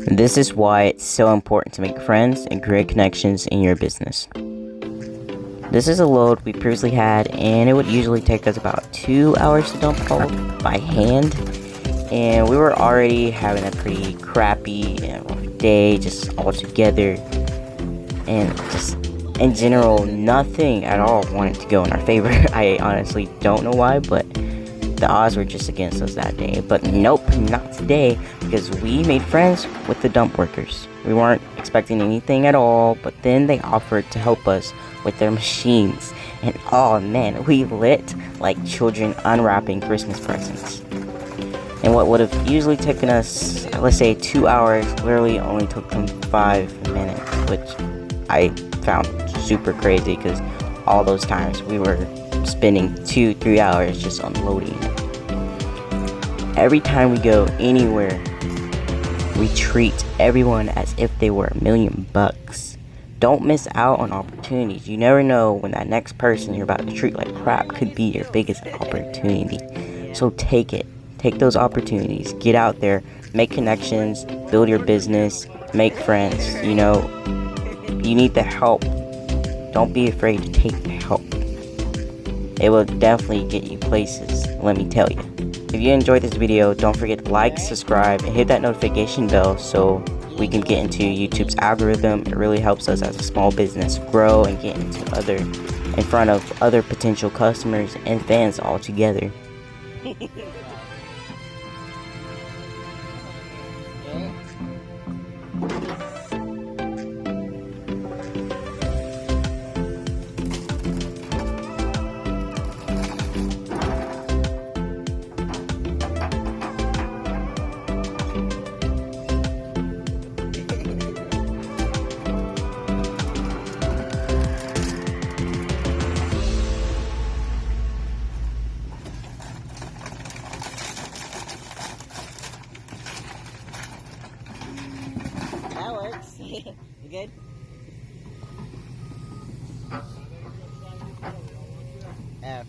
This is why it's so important to make friends and create connections in your business. This is a load we previously had, and it would usually take us about 2 hours to dump all by hand. And we were already having a pretty crappy day just all together, and just in general nothing at all wanted to go in our favor. I honestly don't know why, but the odds were just against us that day. But nope, not today, because we made friends with the dump workers. We weren't expecting anything at all, but then they offered to help us with their machines, and oh man, we lit like children unwrapping Christmas presents. And what would have usually taken us, let's say 2 hours, literally only took them 5 minutes, which I found super crazy, because all those times we were spending 2-3 hours just unloading. Every time we go anywhere, we treat everyone as if they were $1 million. Don't miss out on opportunities. You never know when that next person you're about to treat like crap could be your biggest opportunity. So take it. Take those opportunities. Get out there, make connections, build your business, make friends. You need the help. Don't be afraid to take the help. It will definitely get you places, let me tell you. If you enjoyed this video, don't forget to like, subscribe, and hit that notification bell so we can get into YouTube's algorithm. It really helps us as a small business grow and get in front of other potential customers and fans all together. That works. You good? Oh.